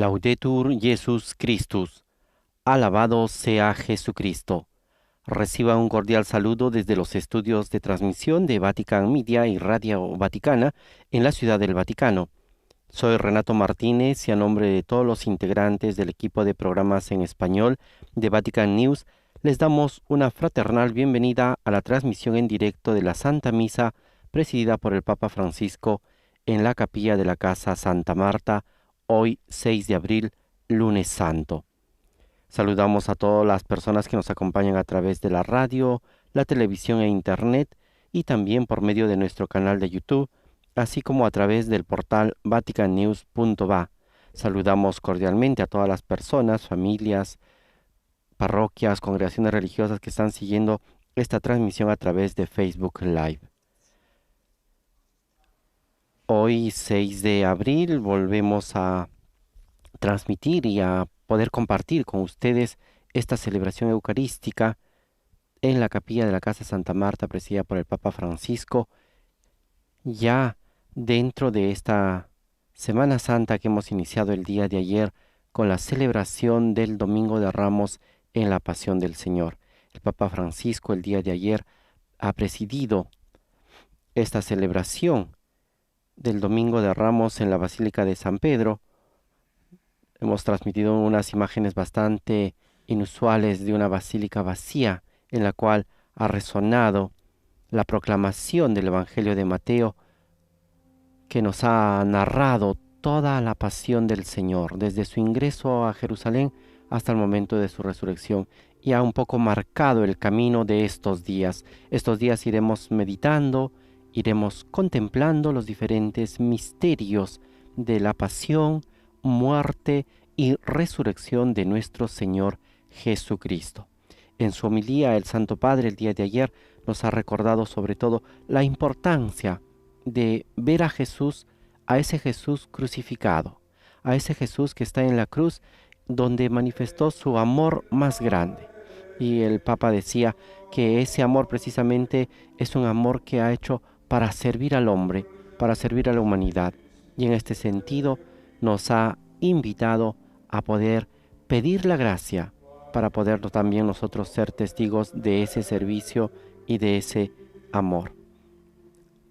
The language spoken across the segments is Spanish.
Laudetur Jesus Christus. Alabado sea Jesucristo. Reciba un cordial saludo desde los estudios de transmisión de Vatican Media y Radio Vaticana en la Ciudad del Vaticano. Soy Renato Martínez y a nombre de todos los integrantes del equipo de programas en español de Vatican News, les damos una fraternal bienvenida a la transmisión en directo de la Santa Misa presidida por el Papa Francisco en la capilla de la Casa Santa Marta, hoy 6 de abril, lunes santo. Saludamos a todas las personas que nos acompañan a través de la radio, la televisión e internet y también por medio de nuestro canal de YouTube, así como a través del portal vaticannews.va. Saludamos cordialmente a todas las personas, familias, parroquias, congregaciones religiosas que están siguiendo esta transmisión a través de Facebook Live. Hoy, 6 de abril, volvemos a transmitir y a poder compartir con ustedes esta celebración eucarística en la capilla de la Casa Santa Marta, presidida por el Papa Francisco, ya dentro de esta Semana Santa que hemos iniciado el día de ayer con la celebración del Domingo de Ramos en la Pasión del Señor. El Papa Francisco el día de ayer ha presidido esta celebración del Domingo de Ramos en la Basílica de San Pedro. Hemos transmitido unas imágenes bastante inusuales de una basílica vacía en la cual ha resonado la proclamación del Evangelio de Mateo, que nos ha narrado toda la pasión del Señor, desde su ingreso a Jerusalén hasta el momento de su resurrección, y ha un poco marcado el camino de estos días. Estos días iremos meditando, iremos contemplando los diferentes misterios de la pasión, muerte y resurrección de nuestro Señor Jesucristo. En su homilía, el Santo Padre el día de ayer nos ha recordado sobre todo la importancia de ver a Jesús, a ese Jesús crucificado, a ese Jesús que está en la cruz, donde manifestó su amor más grande. Y el Papa decía que ese amor precisamente es un amor que ha hecho para servir al hombre, para servir a la humanidad. Y en este sentido nos ha invitado a poder pedir la gracia para poder también nosotros ser testigos de ese servicio y de ese amor.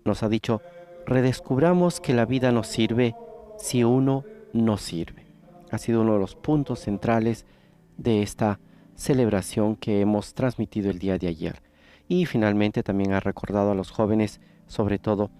Nos ha dicho, redescubramos que la vida nos sirve si uno no sirve. Ha sido uno de los puntos centrales de esta celebración que hemos transmitido el día de ayer. Y finalmente también ha recordado a los jóvenes, sobre todo,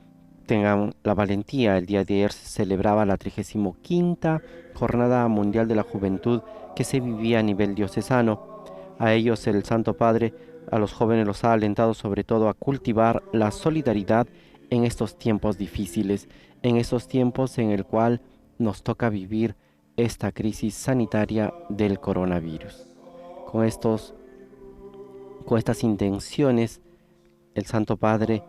tengan la valentía. El día de ayer se celebraba la 35ª Jornada Mundial de la Juventud que se vivía a nivel diocesano. A ellos el Santo Padre, a los jóvenes los ha alentado sobre todo a cultivar la solidaridad en estos tiempos difíciles, en estos tiempos en el cual nos toca vivir esta crisis sanitaria del coronavirus. Con estas intenciones, el Santo Padre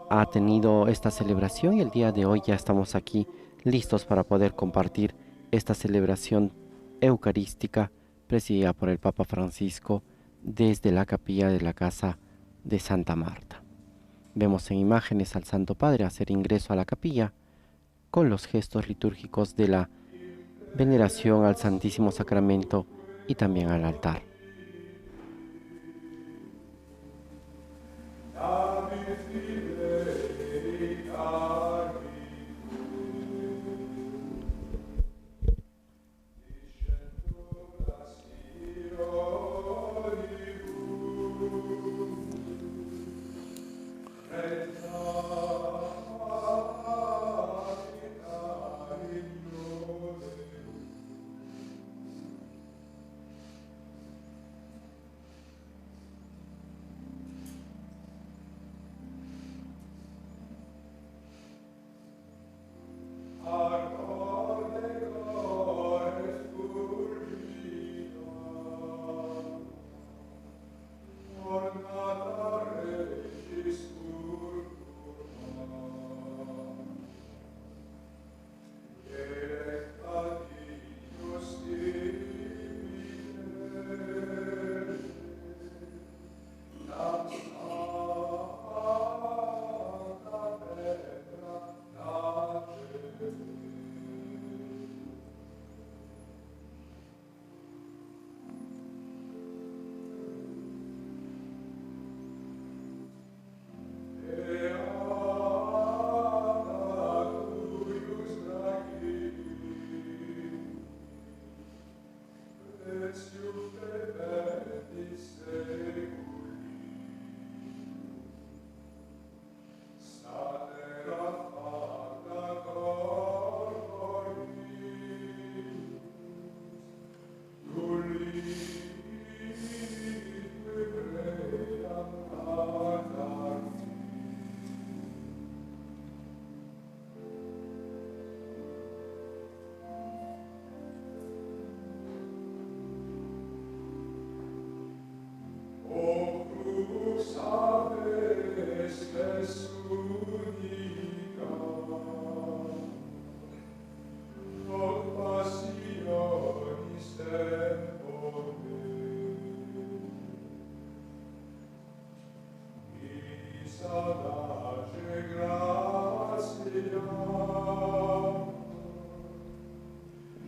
ha tenido esta celebración y el día de hoy ya estamos aquí listos para poder compartir esta celebración eucarística presidida por el Papa Francisco desde la capilla de la Casa de Santa Marta. Vemos en imágenes al Santo Padre hacer ingreso a la capilla con los gestos litúrgicos de la veneración al Santísimo Sacramento y también al altar.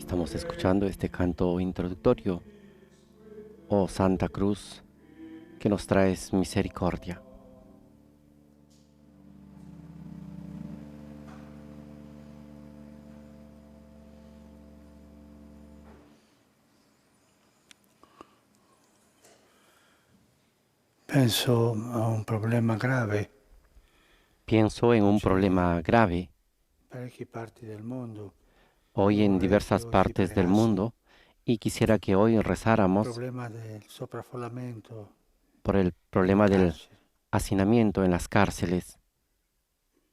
Estamos escuchando este canto introductorio. Oh Santa Cruz, que nos traes misericordia. Penso a un problema grave. Pienso en un problema grave Parecchie parti del mondo. hoy Io en vorrei che diversas oggi partes del pregassimo mundo y quisiera que hoy il rezáramos problema del sovraffollamento por el nelle problema del carceri. hacinamiento en las cárceles,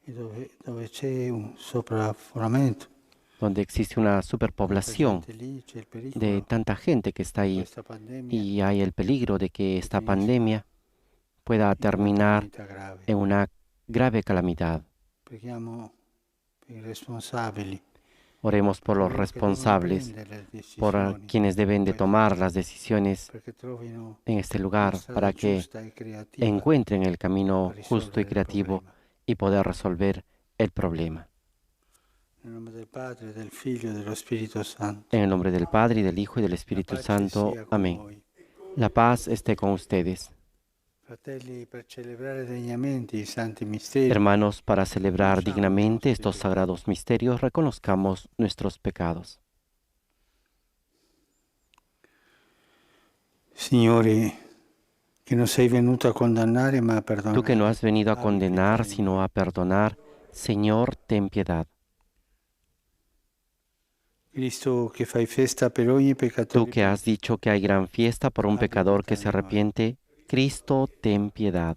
E dove c'è un sovraffollamento, donde existe una tanta superpoblación gente lì, c'è il de pericolo tanta gente que está che ahí questa pandemia y hay el peligro de que esta finisca pandemia pueda in una terminar calamità grave. en una grave calamidad. Preghiamo per i responsabili, Oremos por los coloro che devono responsables, prendere le por decisioni quienes in deben de questo, tomar las decisiones perché trovino en este una lugar strada para que giusta e creativa encuentren el camino per justo y risolvere il creativo problema. y poder resolver el problema. Nel nome del Padre, del Figlio e dello Spirito Santo. En el nombre del Padre, y del Hijo y del La Espíritu pace Santo. sia con Amén. voi. La paz esté con ustedes. Fratelli, per celebrare degnamente i santi misteri, Hermanos, para celebrar riconosciamo i dignamente nostri estos peccati. sagrados misterios, reconozcamos nuestros pecados. Signore, che non sei venuto a condannare ma a Tú que no perdonare, has venido a abbi pietà condenar, di sino noi. a perdonar, Señor, ten piedad. Cristo, che fai festa per ogni Tú peccatore que has pentito, dicho que hay gran fiesta por un abbi pecador que pietà se di noi. arrepiente, Cristo, ten piedad.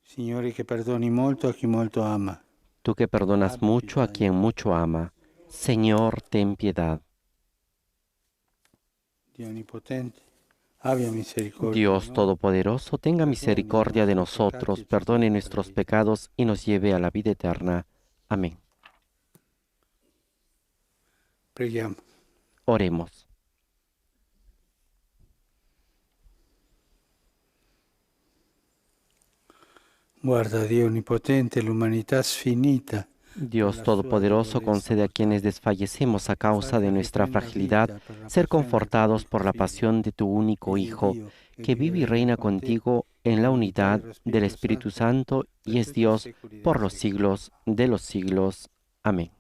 Signore, che perdoni molto a chi molto ama, Tú que perdonas abbi mucho a pietà di quien noi. mucho ama, Señor, ten piedad. Dio Onnipotente, abbia misericordia di Dios noi, Todopoderoso, tenga perdoni i misericordia de nostri peccati nosotros, e ci perdone conduca alla nuestros vita. pecados y nos lleve a la vida eterna. Amén. Preghiamo. Oremos. Guarda, Dio Onnipotente, l'umanità sfinita per Dios la sua Todopoderoso, debolezza concede a quienes mortale, desfallecemos a causa de farli nuestra riprendere fragilidad vita per la ser passione del tuo confortados unico por la Figlio. pasión de tu único Egli è Hijo, Dio e que vive e vive y regna reina con te contigo en la nell'unità unidad dello del Spirito Espíritu Santo Santo per y es tutti i Dios secoli por dei los secoli. siglos de los siglos. Amén.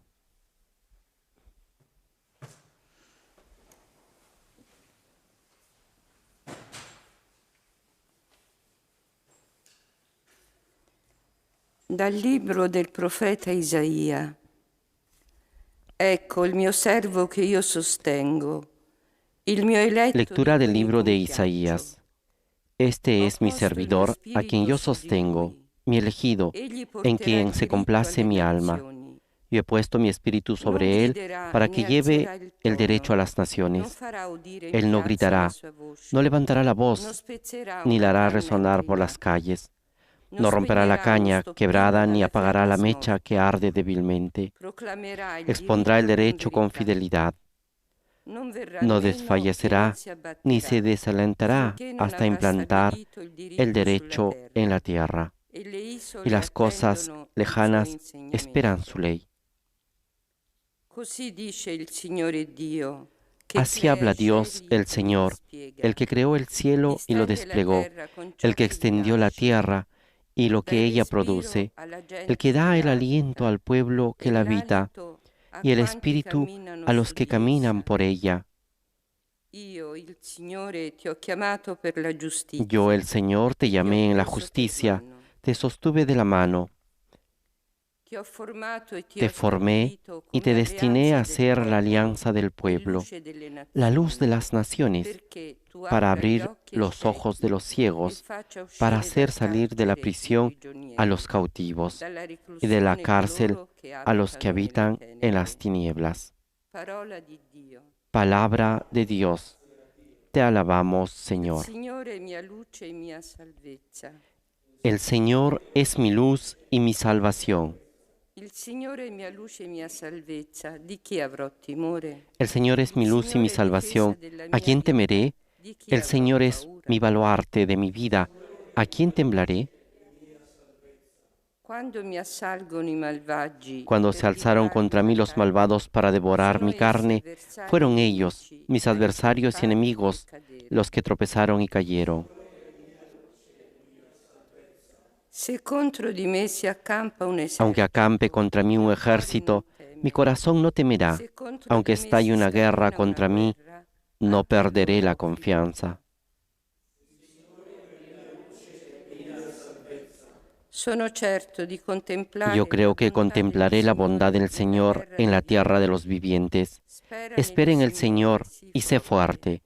Dal libro del profeta Isaia. Ecco il mio servo che io sostengo, il mio eletto di Lectura cui del mi libro de compiaccio. Isaías. Este Ho es mi posto il mio servidor, a quien spirito yo su di sostengo, lui. mi elegido, Egli en porterà quien il se diritto complace alle mi alma. nazioni. Yo he puesto mi espíritu Non sobre él griderà para né que alzerà lleve il el derecho a tono, las non naciones. farà udire in Él no piazza la gritará, sua voce, no levantará la non voz, spezzerà ni la una hará canna resonar por las ingriata, calles. non No romperá la spegnerà uno caña stoppino quebrada ni dalla apagará fiamma la mecha que smorta, arde débilmente. proclamerà il Expondrá el diritto con derecho con verità. fidelidad. Non verrà No meno che non desfallecerá si ni se abbatterà, desalentará finché non hasta avrà implantar stabilito il el diritto sulla derecho en terra, la tierra. e le Y isole las cosas attendono il suo lejanas esperan insegnamento. su ley. Così dice il Signore Dio, che Así crea habla i Dios, cieli el e li Señor, dispiega, el que creó el cielo y lo distende la desplegó, terra con ciò el que che gli extendió la piace, tierra y lo dà il que ella respiro produce, alla el que gente che da el la aliento abita al pueblo que e la habita l'alito a y el quanti espíritu camminano a los su que di caminan essa. por ella. Io, il Signore, ti ho chiamato per la Yo, giustizia, el Señor, te ti ho llamé en la preso per justicia, mano, te sostuve de la mano, ti ho formato e ti te ho formé stabilito y te come destiné alleanza a del ser la popolo alianza del e pueblo, luce delle la luz de nazioni, las naciones, perché tu para apra gli abrir occhi ai los ojos de ciechi los e ciegos, faccia para uscire hacer dal salir de la carcere i prisión a prigionieri, los cautivos dalla y de la reclusione cárcel coloro che a los que abitano nelle habitan en las tenebre. tinieblas. Parola di Dio. Palabra de Dios. Te alabamos, Il Señor. Signore è mia luce e mia salvezza. El Señor es mi luz y mi salvación. Il Signore è mia luce e mia salvezza. Di chi avrò timore? El Señor es mi Il luz y mi Signore è difesa salvación. della ¿A mia quién vita. temeré? Di chi El avrò Señor es paura? mi baluarte de mi vida. ¿A quién temblaré? Cuando se alzaron contra mí los malvados para devorar mi carne, fueron ellos, mis adversarios y enemigos, los que tropezaron y cayeron. Aunque acampe contra mí un ejército, mi corazón no temerá. Aunque estalle una guerra contra mí, no perderé la confianza. Yo creo que contemplaré la bondad del Señor en la tierra de los vivientes. Espera en el Señor y sé fuerte.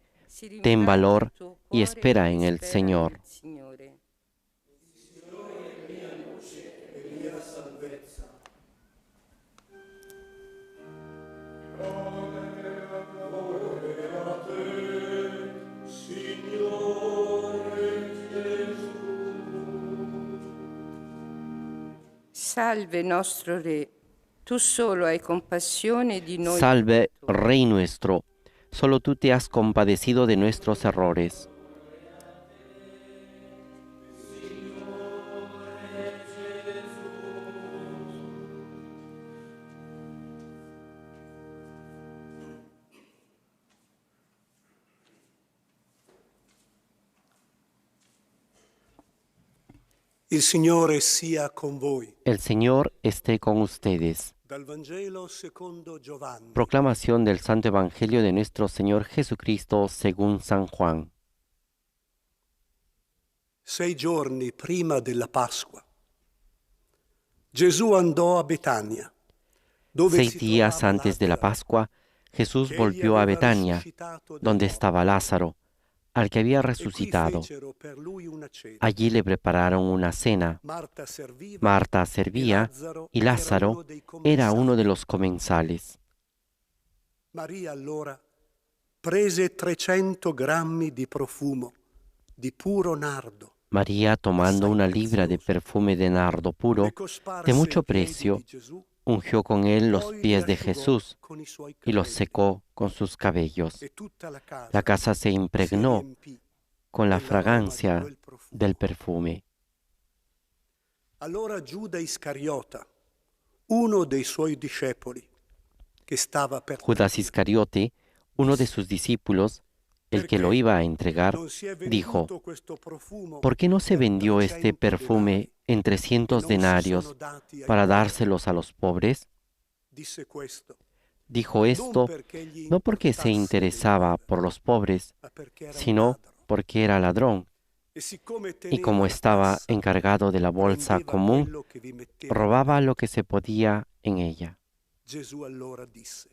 Ten valor y espera en el Señor. Salve nostro Re, tu solo hai compassione di noi. Salve, Rey nuestro, solo tú te has compadecido de nuestros errores. Il Signore sia con voi. El Señor esté con ustedes. Dal Vangelo secondo Giovanni. Proclamación del Santo Evangelio de nuestro Señor Jesucristo según San Juan. 6 giorni prima della Pasqua, Gesù andò a Betania, dove 6 si días trovava antes de la Lazzaro, Pascua, Jesús che egli volvió a aveva Betania, risuscitato dai donde morti. estaba Lázaro, al que había E qui resucitado. fecero per lui una cena. Allí le prepararon una cena. Marta serviva Marta e servía Lazzaro y era Lázaro uno dei era uno de commensali. los comensales. Maria allora prese 300 grammi di profumo di puro nardo, María, tomando assai una libra de prezioso, perfume de nardo puro, le cosparse de mucho ai piedi precio, di Gesù, ungió con él los poi li pies de asciugò Jesús con i suoi y los capelli. secó con sus cabellos. E tutta la La casa casa se si impregnó riempì con la dell'aroma di fragancia quel profumo. del perfume. Allora Giuda Iscariota, uno dei suoi discepoli, che stava per Judas tradire, Iscariote, uno de sus discípulos, el que lo iba a entregar, non si è dijo: venduto questo profumo ¿por qué no se per vendió este 300 perfume denari en e 300 non si sono denarios dati ai para poveri? dárselos a los pobres? Disse questo, Dijo non esto perché gli no porque se importasse dei interesaba poveri, por los pobres, ma perché era un sino ladro. porque era ladrón, E siccome y teneva como la estaba cassa, encargado de la bolsa prendeva común, quello che vi mettevano robaba dentro. lo que se podía en ella. Gesù allora disse,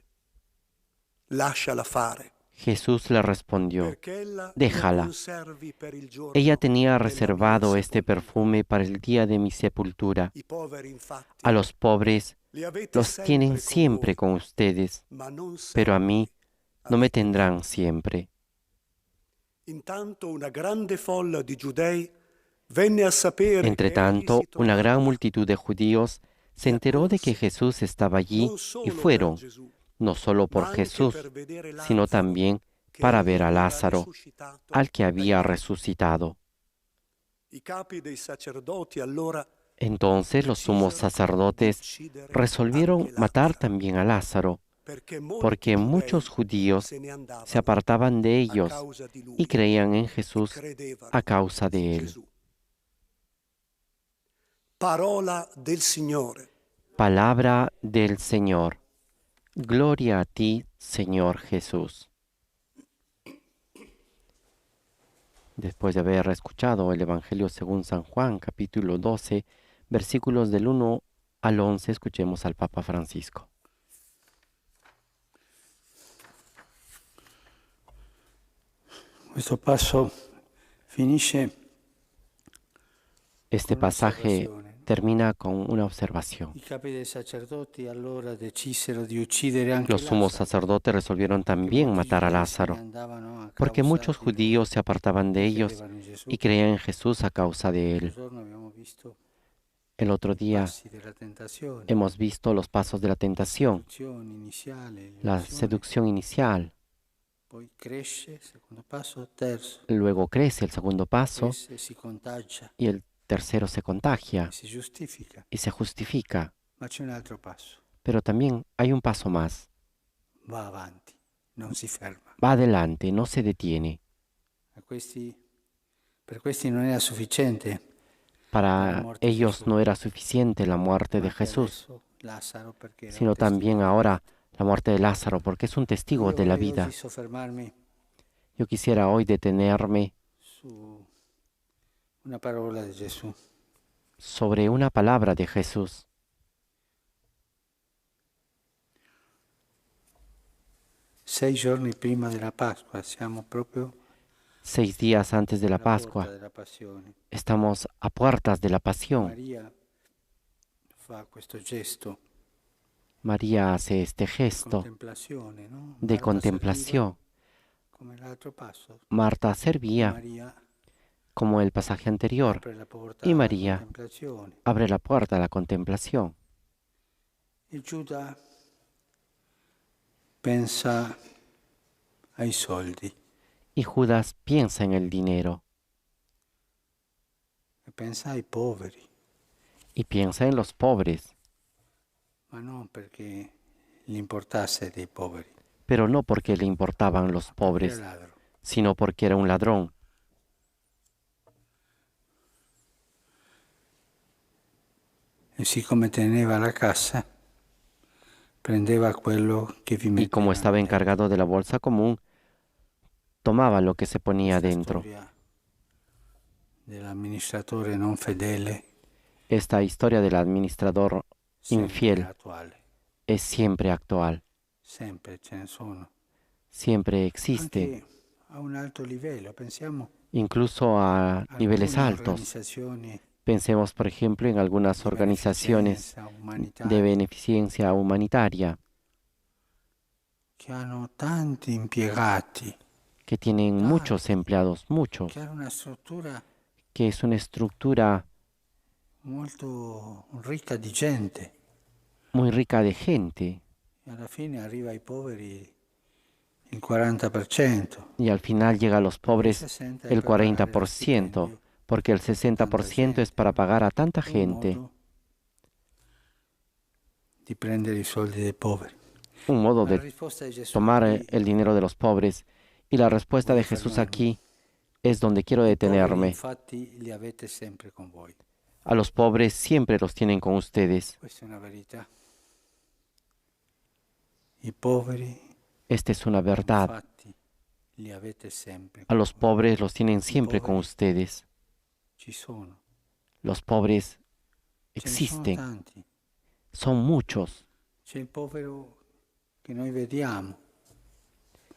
lasciala fare, Jesús le respondió: perché ella déjala. lo conservi per il giorno Ella tenía della mia reservado este sepoltura. perfume para el día de mi sepultura. I poveri infatti A los pobres li avete los tienen sempre con siempre voi, con ustedes, ma non pero a sempre mí no me avete me. tendrán siempre. Intanto una grande folla di giudei venne a sapere che egli Entretanto, si una trovava gran là. multitud de judíos se E enteró de que accorse, Jesús estaba allí non y solo per fueron, Gesù, no solo ma por anche Jesús, per vedere sino Lazzaro, también che para egli ver a aveva Lázaro, risuscitato al que dai había morti. resucitado. I capi dei sacerdoti allora Entonces los sumos decisero di sacerdotes uccidere resolvieron anche matar Lazzaro, también a Lázaro, perché molti porque muchos giudei judíos se ne se andavano apartaban de a ellos causa di y lui creían en e Jesús credevano a causa in de él. Gesù. Parola del Signore. Palabra del Señor. Gloria a ti, Señor Jesús. Después de haber escuchado el Evangelio según San Juan, capítulo 12, versículos del 1 al 11, escuchemos al Papa Francisco. Questo passo finisce Este con pasaje un'osservazione. termina con una observación. I capi dei sacerdoti allora decisero di uccidere anche Los sumos Lazzaro, sacerdotes resolvieron perché también molti matar a giudei se ne Lázaro, andavano a porque causa muchos di lui judíos se apartaban de e ellos credevano in Gesù. y creían en Jesús a causa de L'altro él. giorno abbiamo visto El otro i día passi della tentazione, hemos visto los pasos de la la tentación, seduzione iniziale, la l'illusione, seducción inicial, poi cresce, secondo passo, terzo, luego crece el segundo paso cresce, si contagia, y el tercero se contagia si giustifica. y se justifica. Ma c'è un altro passo. Pero también hay un paso más. Va avanti, non si ferma. Va adelante, no se detiene. Per questi non era sufficiente Para ellos no era suficiente la muerte de Jesús, Lazzaro perché era un sino también ahora la muerte de Lázaro, porque es un testigo Io de la vorrei vida. oggi soffermarmi Yo quisiera hoy detenerme su una parola di Gesù. sobre una palabra de Jesús. 6 giorni prima della Pasqua, siamo proprio 6 días antes de la alla porta Pascua, della Passione. estamos a puertas de la pasión. Maria fa questo gesto María hace este di gesto contemplazione, no? de Marta contemplación. serviva come l'altro passo. Marta servía Maria como el pasaje anterior apre la porta y alla María contemplazione. abre la puerta a la contemplación. E Giuda pensa ai soldi Y Judas piensa en el dinero e pensa ai poveri, y piensa en los pobres, ma non perché gli importasse dei poveri, pero no porque le importaban los era pobres, ladro. sino porque era un ladrón. E siccome teneva la cassa, prendeva quello che vi Y metteva como estaba dentro. encargado de la bolsa común, tomaba lo que se ponía Questa dentro. storia dell'amministratore non fedele Esta historia del administrador sempre infiel attuale, es siempre actual, sempre ce ne sono. siempre existe, Anche a un alto livello, pensiamo incluso a niveles alcune altos. organizzazioni Pensemos, por ejemplo, en algunas di organizaciones beneficenza de umanitaria beneficencia humanitaria che hanno tanti impiegati, que tienen muchos empleados, muchos, che hanno una struttura que es una estructura molto ricca di gente muy rica de gente e alla fine arriva ai poveri il 40%. y al final llega a los pobres 60 è el per pagare 40%, stipendio, porque el 60% es para pagar a tanta un gente, modo di prendere i soldi dei poveri. un modo Ma la de risposta di Gesù tomar qui, el dinero de los pobres. Y la respuesta de voglio Jesús fermarmi. aquí es donde quiero I poveri detenerme. infatti li avete sempre con voi. A los pobres siempre los tienen con ustedes. Questa è una verità. I poveri Esta es una verdad. infatti li avete sempre A con los voi. pobres los tienen siempre con pobres ustedes. Ci sono. Los pobres Ce ne sono existen, tanti. son muchos. C'è il povero che noi vediamo,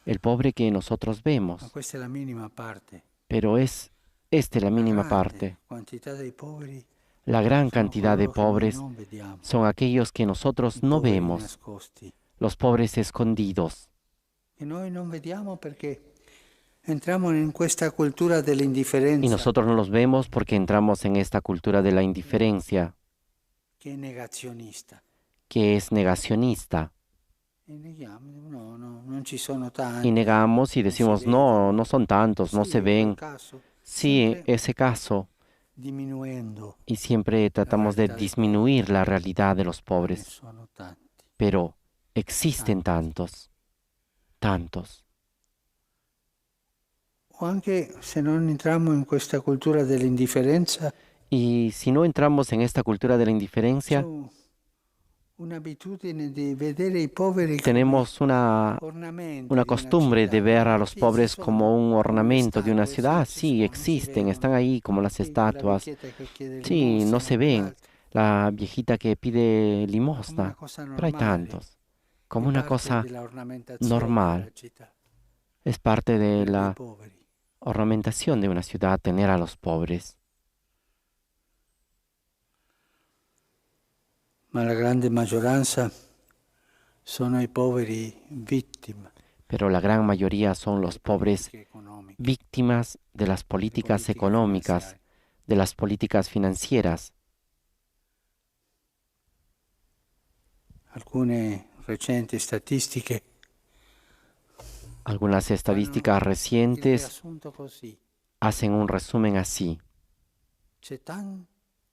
El pobre que nosotros ma vemos, questa è la minima parte. pero es la mínima Grande parte. quantità dei poveri La gran sono cantidad de coloro che noi pobres non vediamo. son aquellos que I nosotros no poveri vemos, nascosti, los pobres escondidos. che noi non vediamo perché entriamo in questa cultura Y dell'indifferenza nosotros no los vemos porque entramos en esta cultura de la indiferencia, che è negazionista. que es negacionista. E neghiamo, no, non ci sono Y tanti. negamos y decimos, no, no son tantos, no Sì, se in quel ven. caso, Sí, sempre ese caso. diminuendo, Y siempre tratamos de realidad de disminuir la realidad de los ne pobres. sono tanti. Pero existen tantos, tantos. O anche se non entriamo in questa cultura dell'indifferenza, Y si no entramos en esta cultura de la c'è indiferencia, un'abitudine di vedere i poveri come tenemos ornamenti una di costumbre de città. ver a los Sì, pobres ci sono, como un come ornamento de una statue, ciudad. sì, ci Sí, sono, si existen, vedono. están ahí como las Sì, quella estatuas. vecchietta che chiede Sí, no limosna, se ven. quell'altro. La viejita que pide Come una limosna. cosa Pero hay normale, tantos. Como è una parte cosa della ornamentazione normal. della città, Es parte de avere dei la poveri. ornamentación de una ciudad tener a los pobres. Ma la grande maggioranza sono i poveri vittime Pero la gran mayoría son los delle pobres politiche economiche, víctimas de las políticas politiche económicas, finanziarie. de las políticas financieras. Alcune recenti statistiche Algunas estadísticas fanno il recientes riassunto così. hacen un resumen así.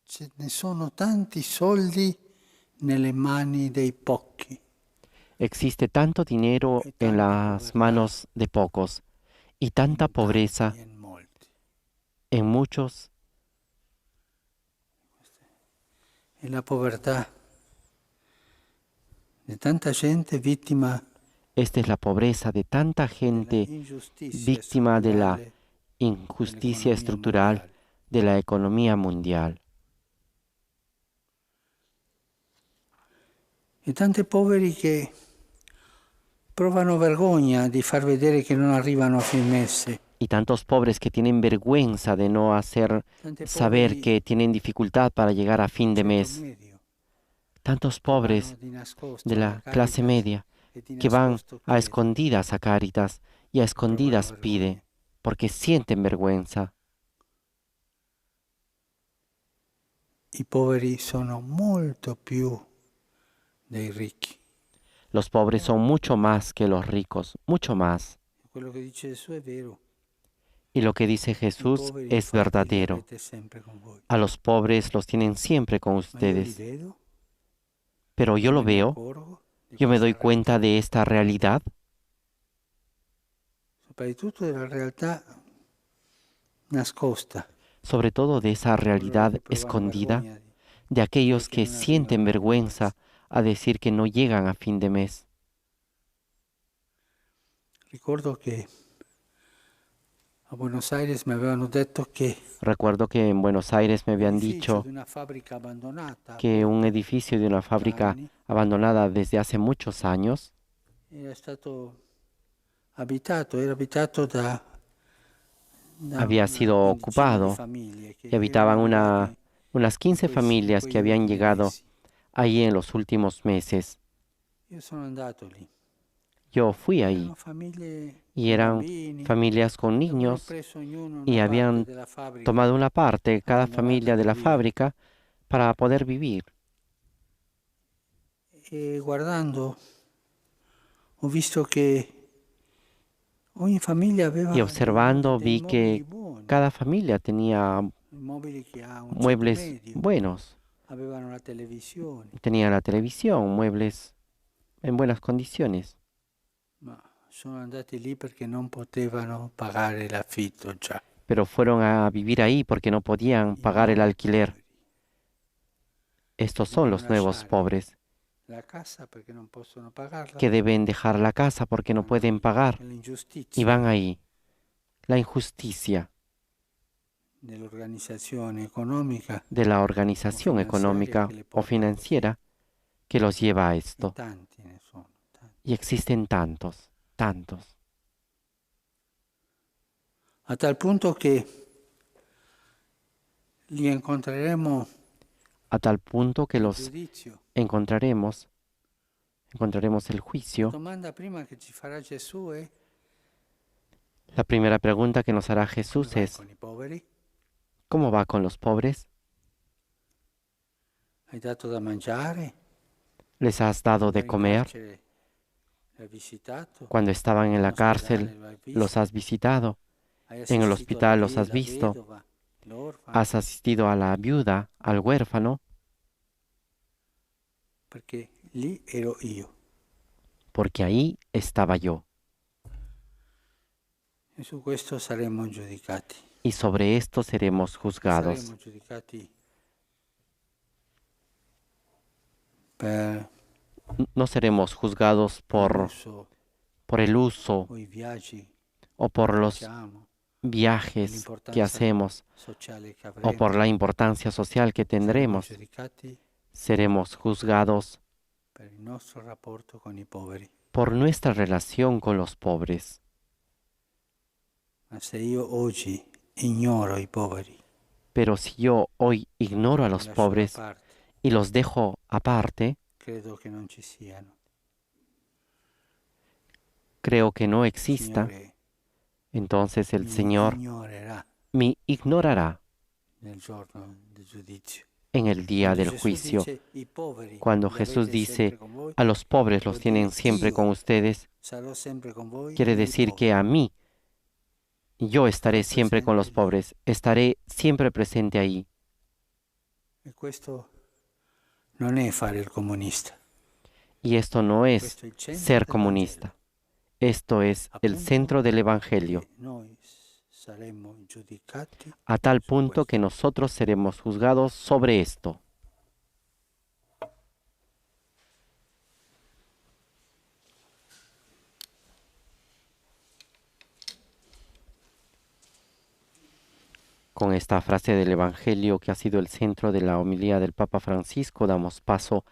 ce ne sono tanti soldi nelle mani dei pochi Existe tanto dinero e en tanta las povertà manos de pocos y tanta in tanti pobreza e in molti. en muchos. E la povertà di tanta gente vittima Esta es la pobreza de tanta della gente ingiustizia víctima de la strutturale injusticia dell'economia estructural mondiale. de la economía mundial. E tanti poveri che provano vergogna di far vedere che non arrivano a fin mese. Y tantos pobres que tienen vergüenza de no hacer Tanti saber poveri que tienen dificultad para llegar a fin de ceto mes. medio Tantos che vanno pobres di nascosto de alla la clase Caritas media e di que van nascosto a chiedono escondidas a Cáritas y a e provano escondidas pide vergogna. porque sienten vergüenza. I poveri sono molto più dei ricchi. Los pobres son mucho más que los ricos, mucho más. Quello che dice Gesù è vero. Y lo que dice I Jesús poveri es infatti li verdadero. avete sempre con voi. A los pobres los tienen siempre con Ma io li ustedes. vedo, Pero yo io lo me ne veo, accorgo di yo me questa doy cuenta realtà. de esta realidad, Soprattutto della realtà nascosta. sobre todo de esa Coloro realidad che provano escondida vergogna di de dire aquellos che que non sienten arrivano a fin vergüenza mese. a decir que no llegan a fin de mes. Ricordo che a Buenos Aires mi avevano detto che Recuerdo que en Buenos Aires me un habían edificio dicho di una fabbrica abbandonata que un edificio de una fábrica anni abandonada desde hace muchos años era stato abitato, era abitato da había una sido quindicina di ocupado famiglie che y habitaban erano arrivate unas 15 in familias que quegli habían ultimi llegado mesi. ahí en los últimos meses. Io sono andato lì. Yo fui ahí Erano famiglie y con eran bambini familias con che avevano niños preso ognuno y una parte habían della fabbrica tomado una parte, cada abbandonata familia de per la vivere. fábrica, para poder vivir. E guardando ho visto che ogni famiglia aveva Y observando dei vi mobili que buoni, cada familia tenía mobili che ha un ceto muebles medio, buenos. avevano la televisione, Tenía la televisión, muebles en buenas condiciones. ma sono andati lì perché non potevano pagare l'affitto già. Pero fueron a vivir ahí porque no podían I pagar el nuovi alquiler. poveri Estos son devono los nuevos lasciare pobres la casa perché non possono pagarla que deben dejar la casa porque no vanno pueden lì. pagar È y l'ingiustizia van ahí. La injusticia dell'organizzazione economica de la organización finanziaria económica che le o porta così. financiera que los lleva a E esto. tanti ne sono, tanti. Y existen tantos, tantos, A tal punto che li incontreremo a tal punto que al los giudizio. encontraremos el La juicio. domanda prima che ci farà Gesù è: La primera pregunta que nos hará come Jesús vai es, con i poveri? ¿cómo va con los pobres? Hai dato da mangiare? ¿Les has dado de Quando eri in comer? carcere l'hai visitato? Cuando estaban en In la ospedale cárcel, lo hai los visto? has visitado. Hai En el assistito hospital los has la visto. vedova, l'orfano? Has asistido a la viuda, al huérfano, Perché lì ero io. porque ahí estaba yo. E su questo saremo giudicati. Y sobre esto seremos juzgados. Saremo giudicati per No seremos juzgados l'uso por el uso o i viaggi o por che los facciamo, viajes que l'importanza hacemos sociale che o avremo. por la importancia social que Saremo tendremos. giudicati Seremos juzgados per il nostro rapporto con i poveri. por nuestra relación con los pobres. Ma se io oggi ignoro i poveri, Pero si yo hoy ignoro a li los lascio da pobres parte, y los dejo aparte, credo che non ci siano. creo que no Il exista, Signore entonces el mi Señor ignorerà me ignorará nel giorno del giudizio. en el día Quando del Gesù juicio. dice, "I poveri Cuando li Jesús avete dice, sempre con voi", a los pobres los vuol tienen dire siempre io con ustedes, sarò sempre con voi quiere nei decir poveri. que a mí, yo estaré Sarò siempre con los presente lì. pobres, estaré siempre presente ahí. E questo non è fare il comunista. Y esto no es ser comunista. Esto es el centro del Evangelio, Noi saremmo giudicati a tal su punto que questo. nosotros seremos juzgados sobre esto. Con esta frase del Evangelio que ha sido el centro de la homilía del Papa Francisco, damos paso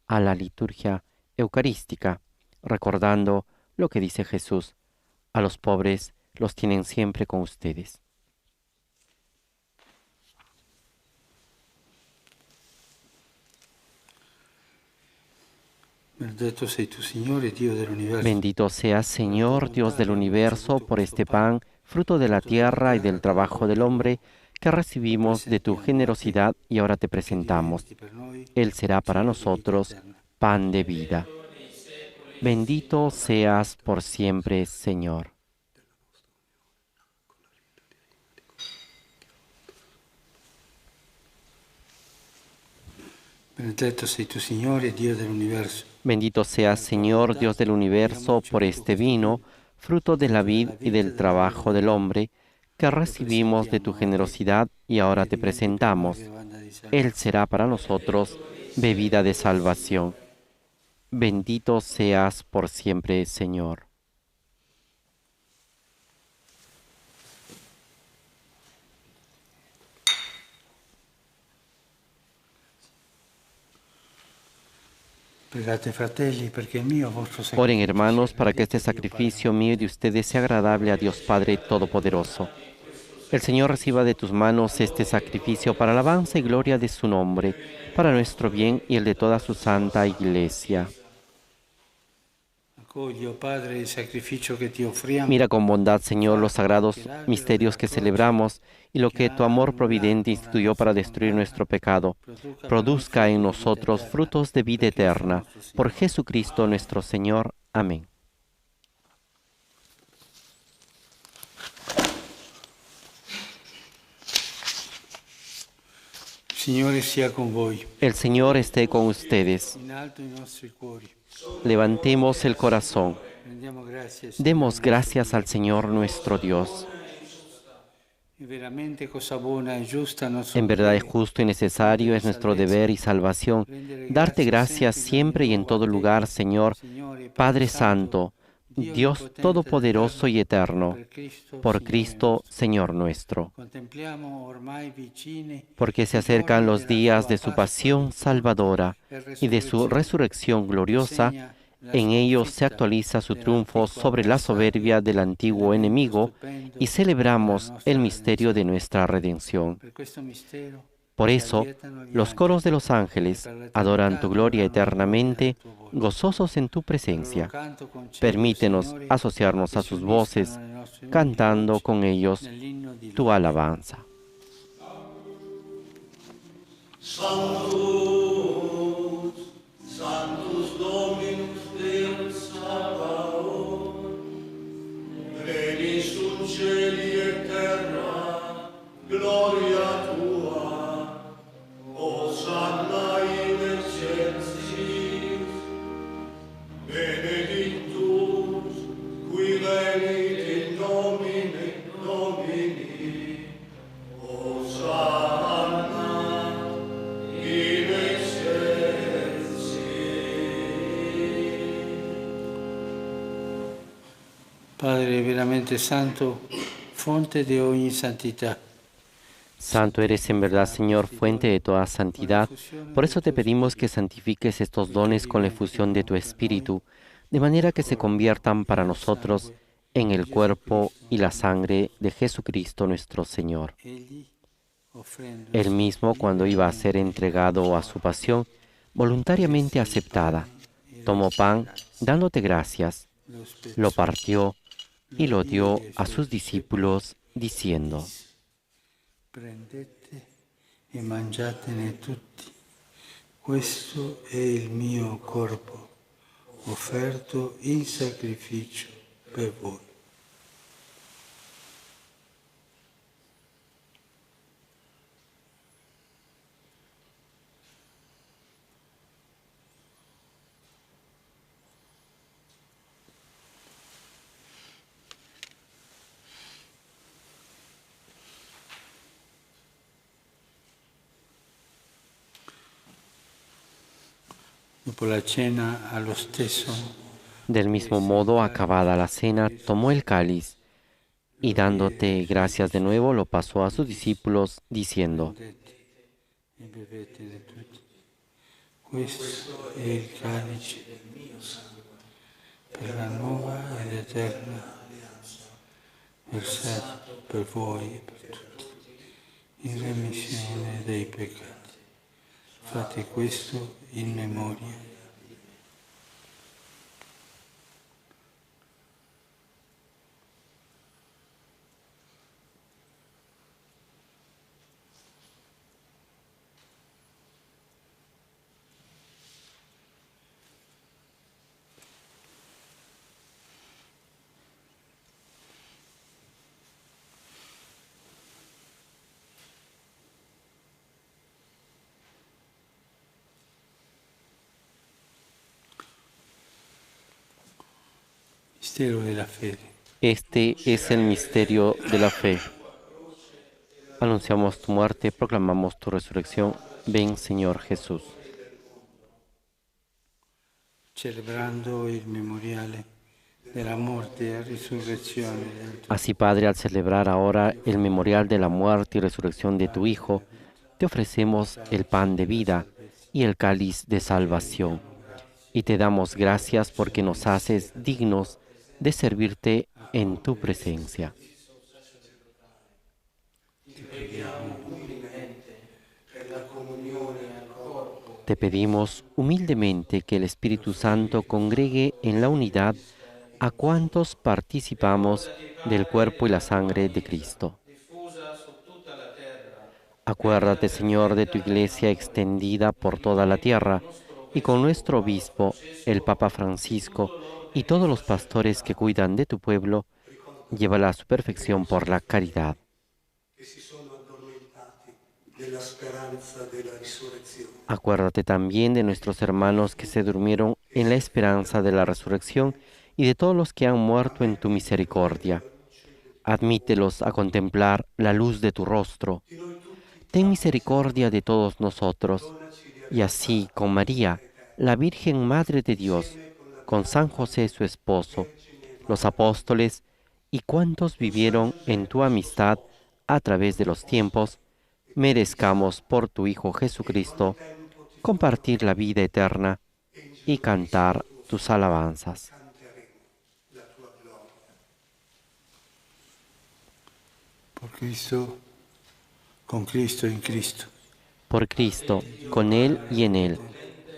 a la liturgia eucarística, recordando lo que dice Jesús: a los pobres los tienen siempre con ustedes. Benedetto sei tu, Signore, Dio dell'universo. Bendito seas, Señor, Dios del universo, por este pan, fruto de la tierra y del trabajo del hombre, que recibimos de tu generosidad y ahora te presentamos. Él será para nosotros pan de vida. Bendito seas por siempre, Señor. Benedetto sei tu, Signore, Dio dell'universo. Bendito seas, Señor, Dios del universo, por este vino, fruto de la vid y del trabajo del hombre, que recibimos de tu generosidad y ahora te presentamos. Él será para nosotros bebida de salvación. Bendito seas por siempre, Señor. Pregate, fratelli, perché il mio vostro sacrificio. Oren, hermanos, para que este sacrificio mío y de ustedes sea agradable a Dios Padre Todopoderoso. El Señor reciba de tus manos este sacrificio para alabanza y gloria de su nombre, para nuestro bien y el de toda su santa Iglesia. Accogli, oh Padre, il sacrificio che ti offriamo. Mira con bondad, Señor, los sagrados misterios que celebramos y lo que tu amor providente instituyó para destruir nuestro pecado. Produzca en nosotros frutos de vida eterna. Por Jesucristo nuestro Señor. Amén. Signore sia con voi. El Señor esté con ustedes. In alto i nostri cuori. Levantemos el corazón. Rendiamo grazie, Signore. Demos gracias al Señor nuestro Dios. E veramente cosa buona e giusta nostro En verdad es dovere. justo y necesario, es nuestro deber y salvación, darte gracias siempre y en todo lugar, Señor, Padre Santo, Dios Todopoderoso y Eterno, por Cristo, Señor nuestro, Contempliamo ormai vicini porque se acercan los días de su pasión salvadora y de su resurrección gloriosa. En ellos se actualiza su triunfo sobre la soberbia del antiguo enemigo y celebramos el misterio de nuestra redención. per questo mistero. Por eso, los coros de los ángeles adoran tu gloria eternamente, gozosos en tu presencia. Permítenos asociarnos a sus voces, cantando con ellos tu alabanza. Sanctus Dominus Deus Sabaoth, regnis in cieli et terra, gloria tua, Hosanna in excelsis, benedictus, qui venit in nomine Domini, Hosanna in excelsis. Padre veramente santo, fonte de ogni santità. Santo eres en verdad, Señor, fuente de toda santidad. Por eso te pedimos que santifiques estos dones con la efusión de tu Espíritu, de manera que se conviertan para nosotros en el cuerpo y la sangre de Jesucristo nuestro Señor. Egli, offrendo Él mismo, cuando iba a ser entregado a su pasión, voluntariamente aceptada, tomó pan, dándote gracias, lo spezzò, lo partió y lo dio a sus discípulos, diciendo: prendete e mangiatene tutti. Questo è il mio corpo, offerto in sacrificio per voi. Dopo la cena, allo stesso, Del mismo modo, acabada la cena, tomó el cáliz y dándote gracias de nuevo, lo pasó a sus discípulos, diciendo: e bevete di tutti. Questo è il calice del mio sangue, per la nuova ed eterna alleanza, versato per voi e per tutti, in remissione dei peccati. Fate questo in memoria. Mistero della fede. Este es el misterio de la fe. Anunciamos tu muerte, proclamamos tu resurrección. Ven, Señor Jesús. Celebrando il memoriale della morte e risurrezione del tuo Así, Padre, al celebrar ahora el memorial de la muerte y resurrección de tu Hijo, te ofrecemos el pan de vida y el cáliz de salvación. Y te damos gracias porque nos haces dignos de servirte en tu presencia. Te pedimos humildemente que el Espíritu Santo congregue en la unidad a cuantos participamos del cuerpo y la sangre de Cristo. Acuérdate, Señor, de tu Iglesia extendida por toda la tierra, y con nuestro obispo, el Papa Francisco, y todos los pastores que cuidan de tu pueblo, llévala a su perfección por la caridad. che si sono addormentati nella speranza della risurrezione. Acuérdate también de nuestros hermanos que se durmieron en la esperanza de la resurrección y de todos los que han muerto en tu misericordia. Admítelos a contemplar la luz de tu rostro. Ten misericordia de todos nosotros, y así con María, la Virgen Madre de Dios, con San José su esposo, los apóstoles y cuantos vivieron en tu amistad a través de los tiempos, merezcamos por tu Hijo Jesucristo compartir la vida eterna y cantar tus alabanzas. Por Cristo, con Cristo, en Cristo. Por Cristo, con Él y en Él.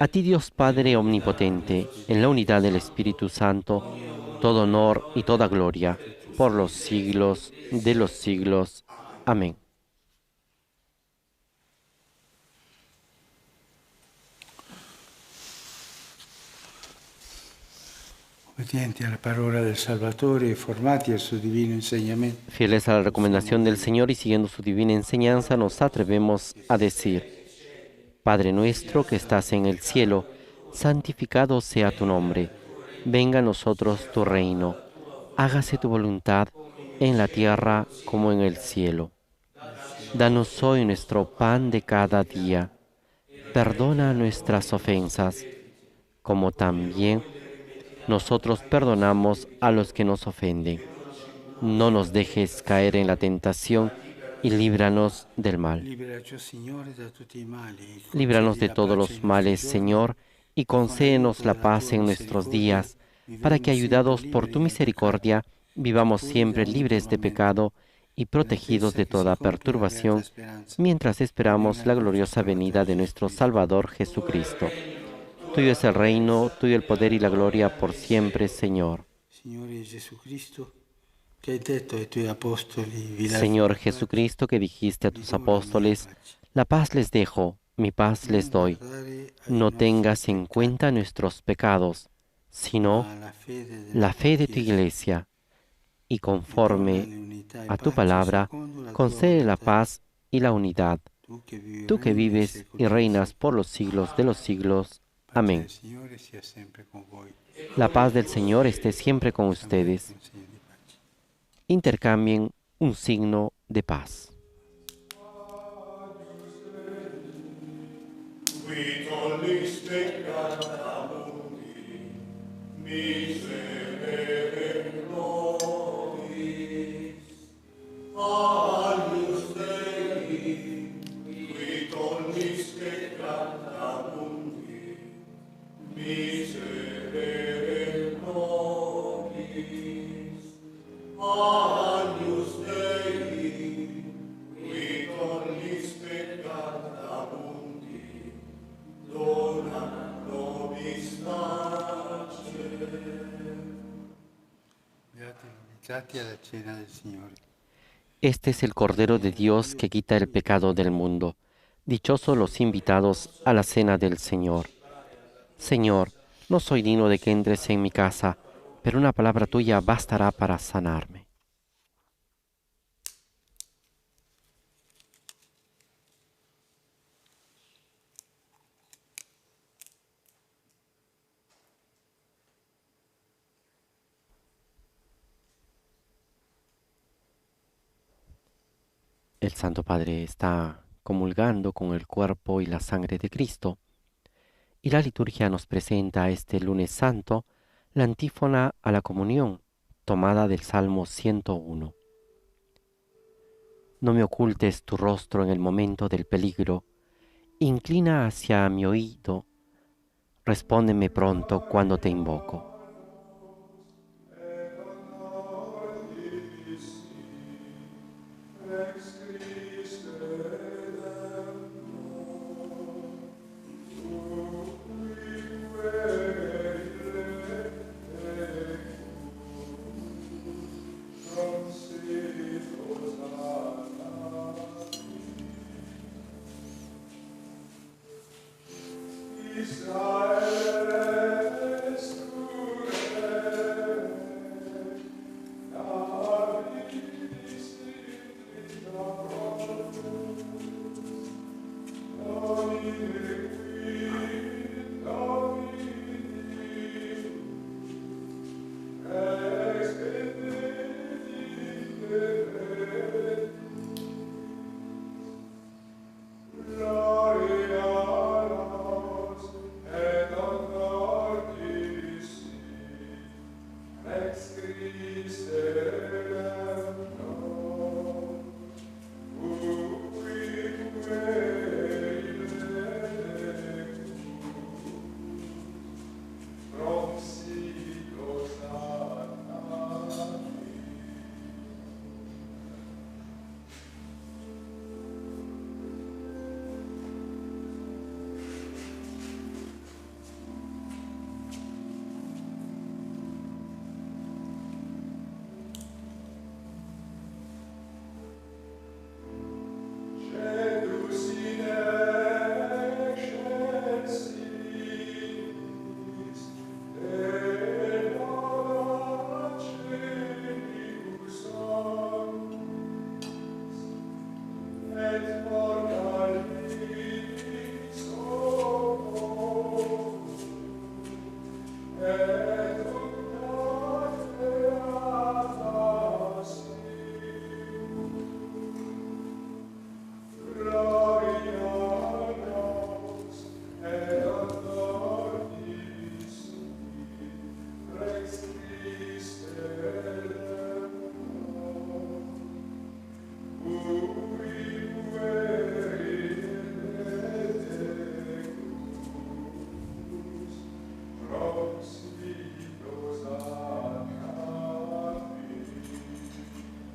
A ti, Dios Padre Omnipotente, en la unidad del Espíritu Santo, todo honor y toda gloria, por los siglos de los siglos. Amén. Obbedienti alla parola del Salvatore e formati al suo divino insegnamento. Fieles a la recomendación del Señor y siguiendo su divina enseñanza, nos atrevemos a decir: Padre nuestro que estás en el cielo, santificado sea tu nombre. Venga a nosotros tu reino. Hágase tu voluntad en la tierra como en el cielo. Danos hoy nuestro pan de cada día. Perdona nuestras ofensas, como también nosotros perdonamos a los que nos ofenden. No nos dejes caer en la tentación y líbranos del mal. Liberaci, Signore, da tutti i mali. Líbranos de todos los males, Señor, y concédenos la paz en nuestros días, para que, ayudados por tu misericordia, vivamos siempre libres de pecado y protegidos de toda perturbación, mientras esperamos la gloriosa venida de nuestro Salvador Jesucristo. Tuyo es el reino, tuyo el poder y la gloria por siempre, Señor. Signore Jesucristo, che hai detto ai tuoi apostoli, vi lascio Señor Jesucristo, que dijiste a tus apóstoles, la paz les dejo, mi paz les doy. No tengas en cuenta nuestros pecados, sino la fe de tu Iglesia, y conforme a tu palabra, concede la paz y la unidad. Tú que vives y reinas por los siglos de los siglos. Amén. La paz del Señor esté siempre con ustedes. Intercambien un signo de paz. Qui tollis peccatum miserere nobis, agnus Dei, qui tollis peccata mundi, miserere nobis, agnus Dei, qui tollis peccata mundi, dona nobis pace. Beati invitati alla cena del Signore. Este es el Cordero de Dios que quita el pecado del mundo. Dichosos los invitados a la cena del Señor. Señor, no soy digno de que entres en mi casa, pero una palabra tuya bastará para sanarme. El Santo Padre está comulgando con el cuerpo y la sangre de Cristo, y la liturgia nos presenta este lunes santo la antífona a la comunión, tomada del Salmo 101. No me ocultes tu rostro en el momento del peligro, inclina hacia mi oído, respóndeme pronto cuando te invoco.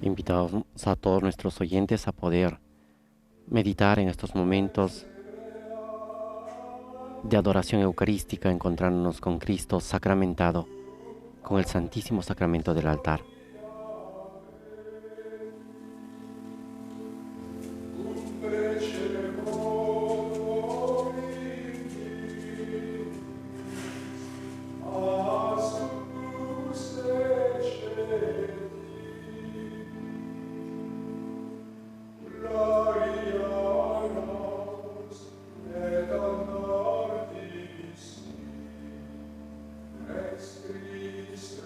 Invitamos a todos nuestros oyentes a poder meditar en estos momentos de adoración eucarística, encontrándonos con Cristo sacramentado, con el Santísimo Sacramento del altar. Ex Christe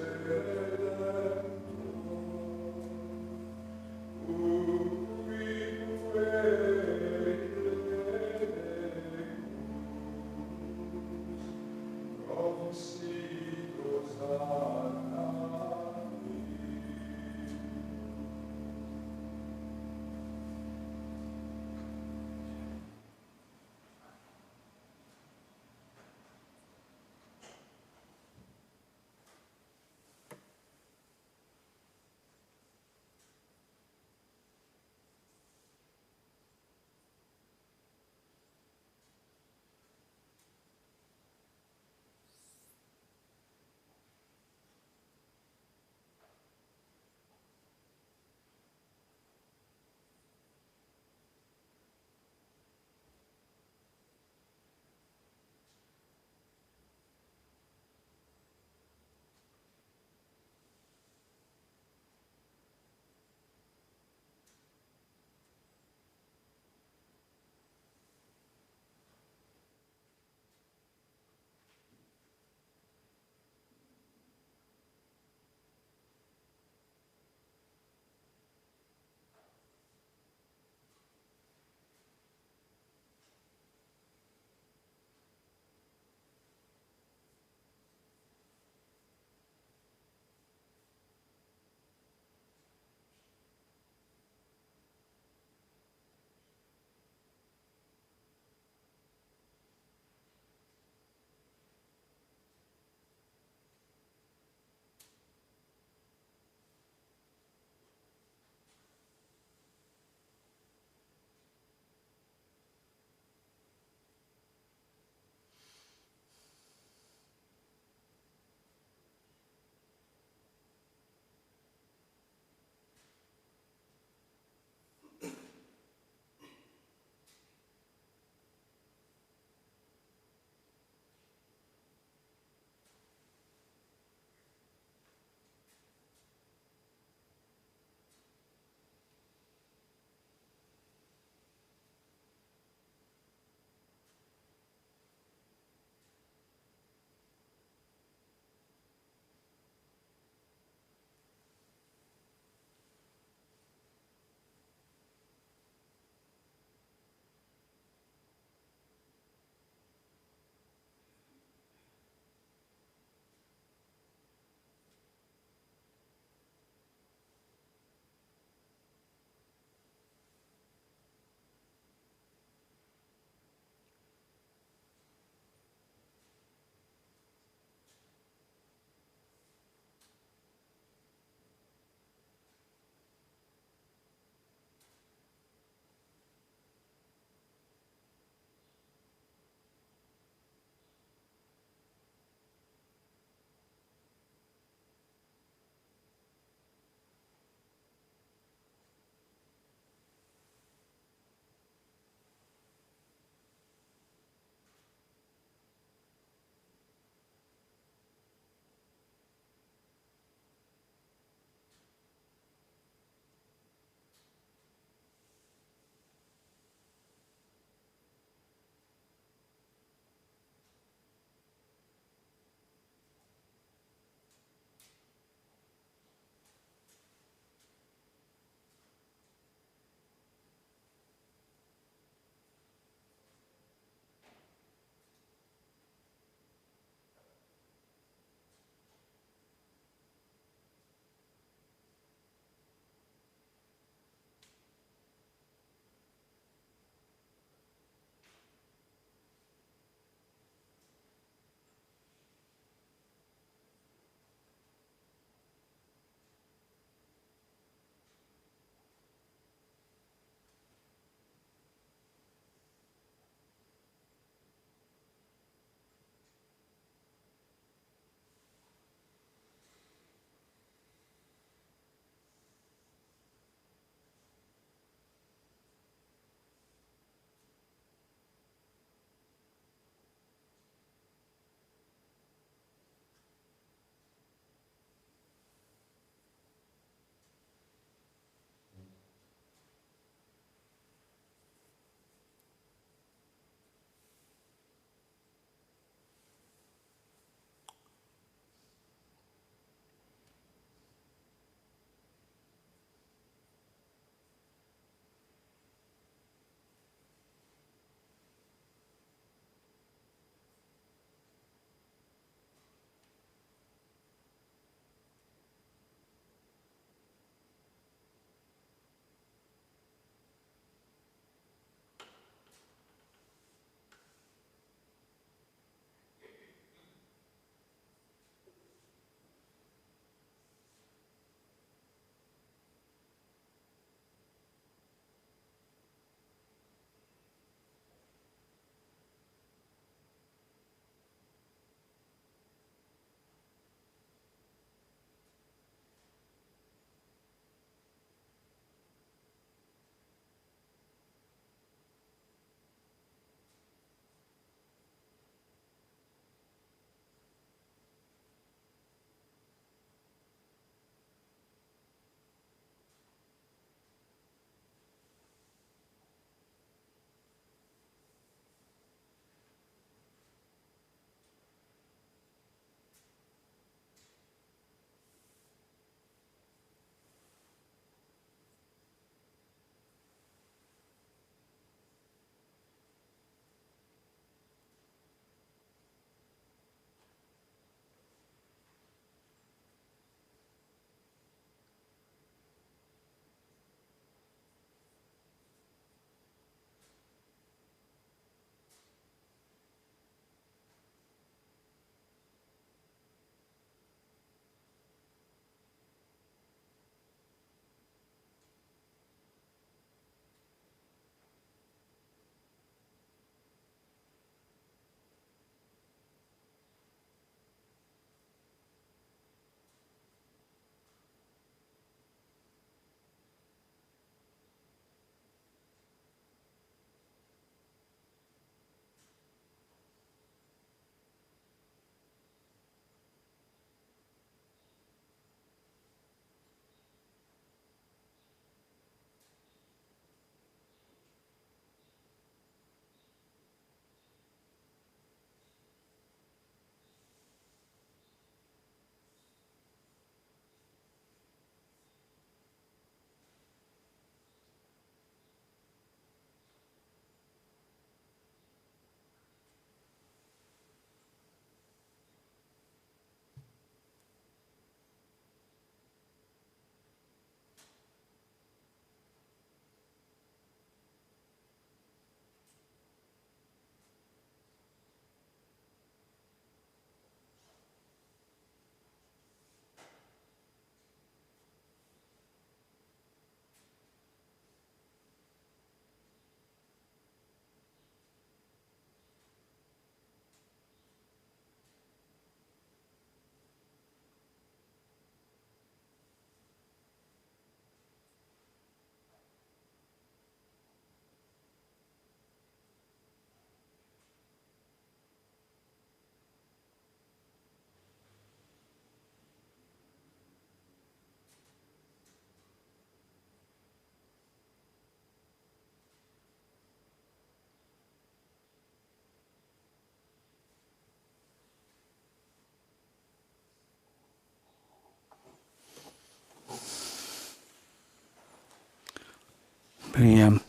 Preghiamo.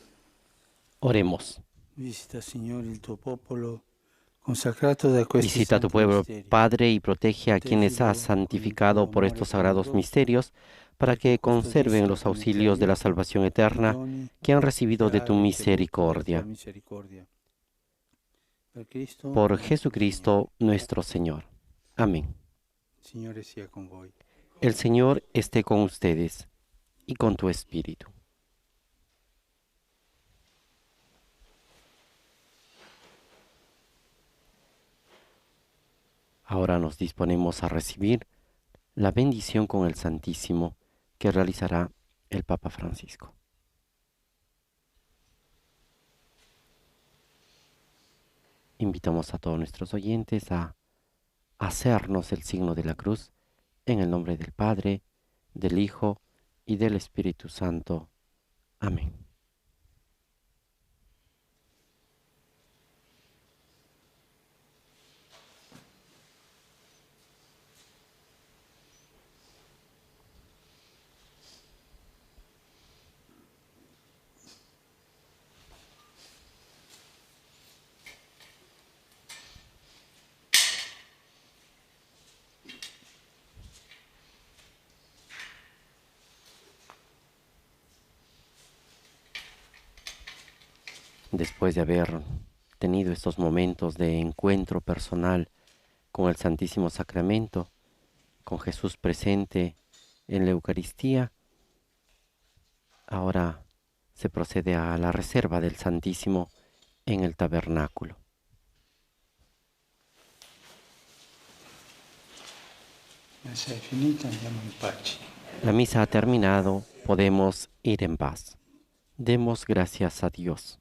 Oremos. Visita, Signore, il tuo popolo consacrato da questi Visita a tu santi pueblo, misteri. Padre, y protege a quienes has santificado por estos sagrados misterios, para que conserven los auxilios de la salvación eterna que han recibido de tu misericordia. Por Jesucristo nuestro Señor. Amén. Signore sia con voi. El Señor esté con ustedes y con tu espíritu. Ahora nos disponemos a recibir la bendición con el Santísimo que realizará el Papa Francisco. Invitamos a todos nuestros oyentes a hacernos el signo de la cruz en el nombre del Padre, del Hijo y del Espíritu Santo. Amén. Después de haber tenido estos momentos de encuentro personal con el Santísimo Sacramento, con Jesús presente en la Eucaristía, ahora se procede a la reserva del Santísimo en el tabernáculo. Se è finita, andiamo in pace. La misa ha terminado, podemos ir en paz. Demos gracias a Dios.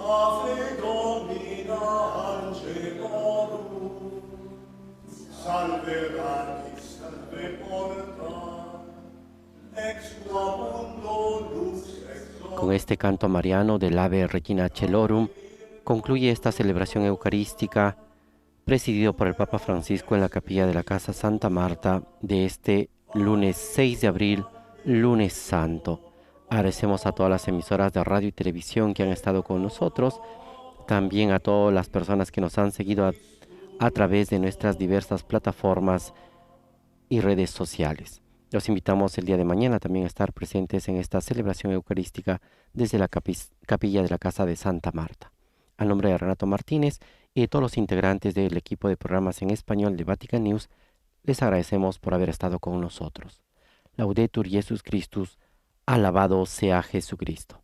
Ave Domina Angelorum, salve radix, salve porta, ex tua mundo lux exor. Con este canto mariano del Ave Regina Celorum concluye esta celebración eucarística presidido por el Papa Francisco en la capilla de la Casa Santa Marta de este lunes 6 de abril, lunes santo. Agradecemos a todas las emisoras de radio y televisión que han estado con nosotros, también a todas las personas que nos han seguido a través de nuestras diversas plataformas y redes sociales. Los invitamos el día de mañana también a estar presentes en esta celebración eucarística desde la capilla de la Casa de Santa Marta. A nombre de Renato Martínez y de todos los integrantes del equipo de programas en español de Vatican News, les agradecemos por haber estado con nosotros. Laudetur Jesus Christus, alabado sea Jesucristo.